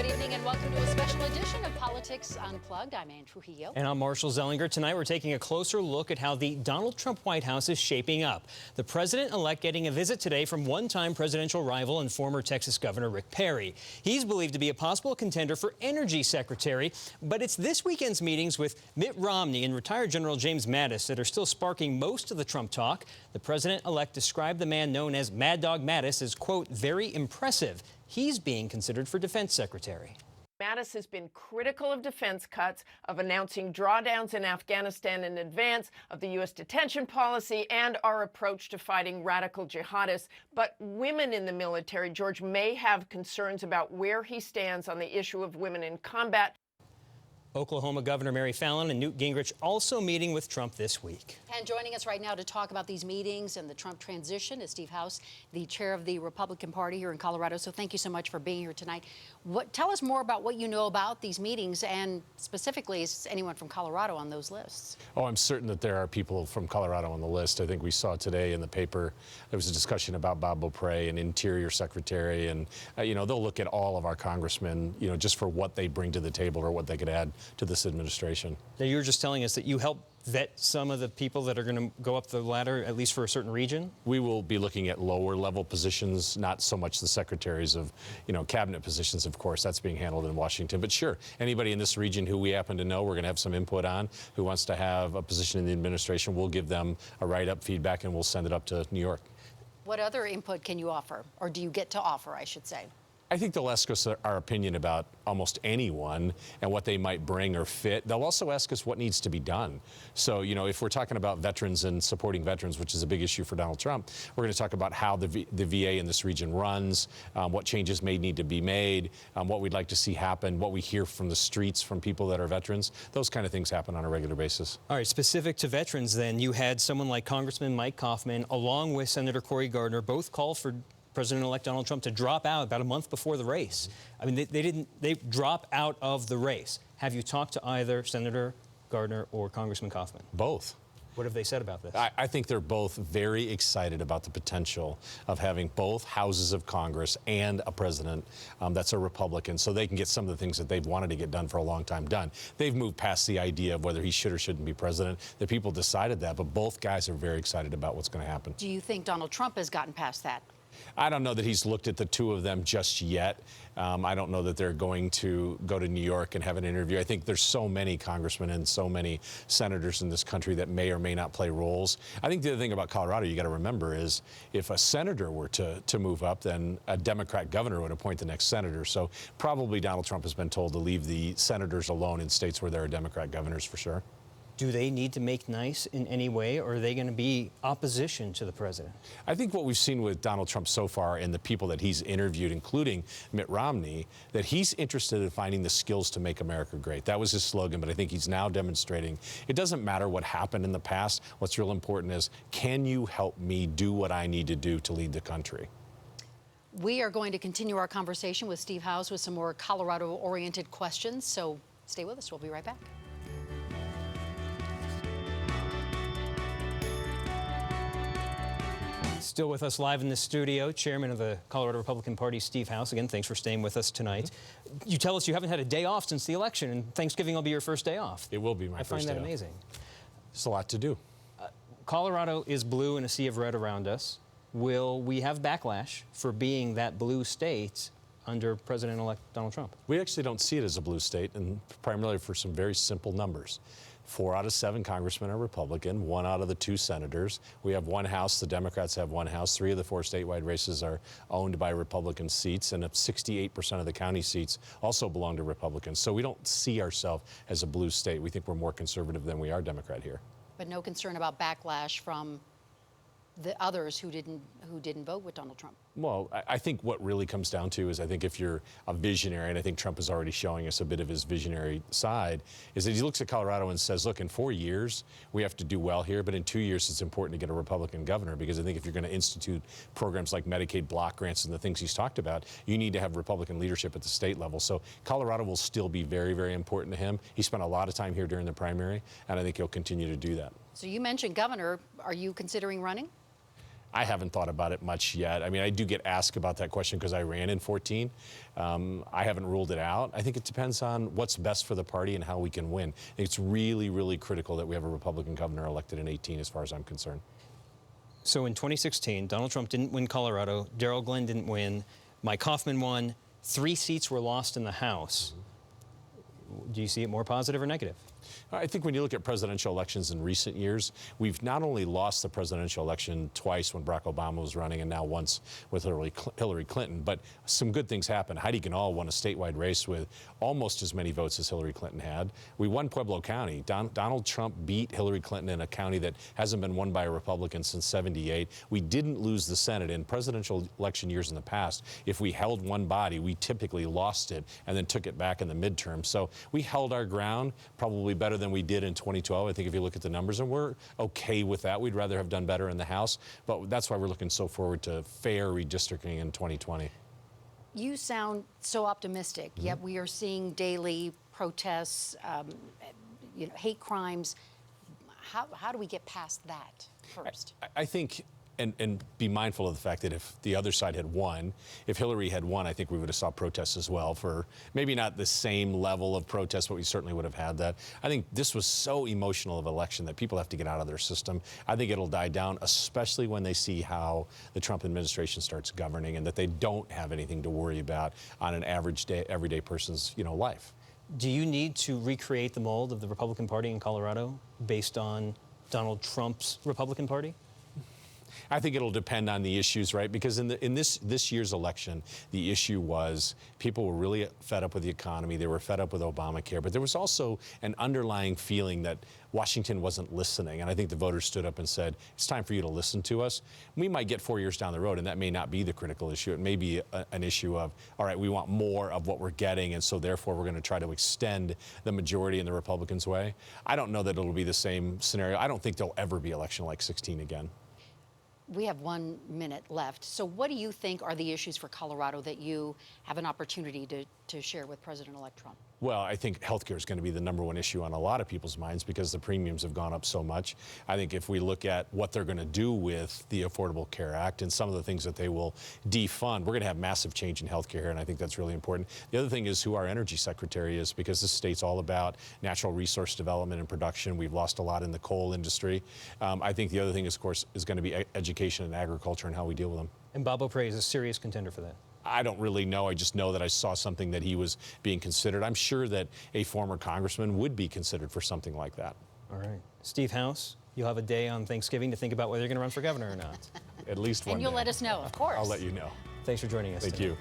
Good evening and welcome to a special edition of Politics Unplugged. I'm Anne Trujillo. And I'm Marshall Zelinger. Tonight we're taking a closer look at how the Donald Trump White House is shaping up. The president-elect getting a visit today from one-time presidential rival and former Texas Governor Rick Perry. He's believed to be a possible contender for Energy Secretary, but it's this weekend's meetings with Mitt Romney and retired General James Mattis that are still sparking most of the Trump talk. The president-elect described the man known as Mad Dog Mattis as, quote, very impressive. He's being considered for defense secretary. Mattis has been critical of defense cuts, of announcing drawdowns in Afghanistan in advance, of the U.S. detention policy, and our approach to fighting radical jihadists. But women in the military, George, may have concerns about where he stands on the issue of women in combat. Oklahoma Governor Mary Fallin and Newt Gingrich also meeting with Trump this week. And joining us right now to talk about these meetings and the Trump transition is Steve House, the chair of the Republican Party here in Colorado. So thank you so much for being here tonight. Tell us more about what you know about these meetings, and specifically, is anyone from Colorado on those lists? Oh, I'm certain that there are people from Colorado on the list. I think we saw today in the paper there was a discussion about Bob Beaupre, an Interior Secretary, and they'll look at all of our congressmen, just for what they bring to the table or what they could add to this administration. Now, you were just telling us that you helped vet some of the people that are going to go up the ladder, at least for a certain region? We will be looking at lower level positions, not so much the secretaries of, cabinet positions, of course. That's being handled in Washington. But sure, anybody in this region who we happen to know we're going to have some input on, who wants to have a position in the administration, we'll give them a write-up feedback and we'll send it up to New York. What other input can you offer, or do you get to offer, I should say? I think they'll ask us our opinion about almost anyone and what they might bring or fit. They'll also ask us what needs to be done. So, if we're talking about veterans and supporting veterans, which is a big issue for Donald Trump, we're going to talk about how the VA in this region runs, what changes may need to be made, what we'd like to see happen, what we hear from the streets from people that are veterans. Those kind of things happen on a regular basis. All right, specific to veterans then, you had someone like Congressman Mike Coffman along with Senator Cory Gardner both call for President-elect Donald Trump to drop out about a month before the race. I mean, they drop out of the race. Have you talked to either Senator Gardner or Congressman Coffman? Both. What have they said about this? I think they're both very excited about the potential of having both houses of Congress and a president that's a Republican, so they can get some of the things that they've wanted to get done for a long time done. They've moved past the idea of whether he should or shouldn't be president. The people decided that, but both guys are very excited about what's going to happen. Do you think Donald Trump has gotten past that? I don't know that he's looked at the two of them just yet. I don't know that they're going to go to New York and have an interview. I think there's so many congressmen and so many senators in this country that may or may not play roles. I think the other thing about Colorado you got to remember is if a senator were to move up, then a Democrat governor would appoint the next senator. So probably Donald Trump has been told to leave the senators alone in states where there are Democrat governors for sure. Do they need to make nice in any way, or are they going to be opposition to the president? I think what we've seen with Donald Trump so far and the people that he's interviewed, including Mitt Romney, that he's interested in finding the skills to make America great. That was his slogan, but I think he's now demonstrating it doesn't matter what happened in the past. What's real important is, can you help me do what I need to do to lead the country? We are going to continue our conversation with Steve House with some more Colorado-oriented questions, so stay with us. We'll be right back. Still with us live in the studio, Chairman of the Colorado Republican Party, Steve House. Again, thanks for staying with us tonight. You tell us you haven't had a day off since the election, and Thanksgiving will be your first day off. It will be my first day off. I find that amazing. It's a lot to do. Colorado is blue in a sea of red around us. Will we have backlash for being that blue state under President-elect Donald Trump? We actually don't see it as a blue state, and primarily for some very simple numbers. 4 out of 7 congressmen are Republican, 1 out of the 2 senators. We have 1 House. The Democrats have 1 House. 3 of the 4 statewide races are owned by Republican seats, and 68% of the county seats also belong to Republicans. So we don't see ourselves as a blue state. We think we're more conservative than we are Democrat here. But no concern about backlash from the others who didn't vote with Donald Trump? Well, I think what really comes down to is I think if you're a visionary, and I think Trump is already showing us a bit of his visionary side, is that he looks at Colorado and says, look, in 4 years, we have to do well here, but in 2 years, it's important to get a Republican governor, because I think if you're going to institute programs like Medicaid block grants and the things he's talked about, you need to have Republican leadership at the state level. So Colorado will still be very, very important to him. He spent a lot of time here during the primary, and I think he'll continue to do that. So you mentioned governor. Are you considering running? I haven't thought about it much yet. I mean, I do get asked about that question because I ran in 14. I haven't ruled it out. I think it depends on what's best for the party and how we can win. I think it's really, really critical that we have a Republican governor elected in 18, as far as I'm concerned. So in 2016, Donald Trump didn't win Colorado, Darrell Glenn didn't win, Mike Hoffman won, 3 seats were lost in the House. Do you see it more positive or negative? I think when you look at presidential elections in recent years, we've not only lost the presidential election twice when Barack Obama was running and now once with Hillary Clinton, but some good things happened. Heidi Ganahl won a statewide race with almost as many votes as Hillary Clinton had. We won Pueblo County. Donald Trump beat Hillary Clinton in a county that hasn't been won by a Republican since '78. We didn't lose the Senate. In presidential election years in the past, if we held one body, we typically lost it and then took it back in the midterm. So we held our ground probably better than we did in 2012. I think if you look at the numbers, and we're okay with that. We'd rather have done better in the House, but that's why we're looking so forward to fair redistricting in 2020. You sound so optimistic, yet we are seeing daily protests, hate crimes. How do we get past that first? I think, and be mindful of the fact that if the other side had won, if Hillary had won, I think we would have saw protests as well, for maybe not the same level of protest, but we certainly would have had that. I think this was so emotional of an election that people have to get out of their system. I think it'll die down, especially when they see how the Trump administration starts governing and that they don't have anything to worry about on an average day, everyday person's life. Do you need to recreate the mold of the Republican Party in Colorado based on Donald Trump's Republican Party? I think it'll depend on the issues, right? Because in this year's election, the issue was people were really fed up with the economy. They were fed up with Obamacare. But there was also an underlying feeling that Washington wasn't listening. And I think the voters stood up and said, it's time for you to listen to us. We might get 4 years down the road, and that may not be the critical issue. It may be an issue of, all right, we want more of what we're getting, and so therefore we're going to try to extend the majority in the Republicans' way. I don't know that it'll be the same scenario. I don't think there'll ever be election like 16 again. We have 1 minute left. So what do you think are the issues for Colorado that you have an opportunity to share with President-elect Trump? Well, I think healthcare is going to be the #1 issue on a lot of people's minds because the premiums have gone up so much. I think if we look at what they're going to do with the Affordable Care Act and some of the things that they will defund, we're going to have massive change in healthcare here, and I think that's really important. The other thing is who our energy secretary is, because this state's all about natural resource development and production. We've lost a lot in the coal industry. I think the other thing, is, of course, is going to be education and agriculture and how we deal with them. And Bob O'Prey is a serious contender for that. I don't really know. I just know that I saw something that he was being considered. I'm sure that a former congressman would be considered for something like that. All right. Steve House, you'll have a day on Thanksgiving to think about whether you're going to run for governor or not. At least one And you'll day. let us know, of course. I'll let you know. Thanks for joining us Thank today. you.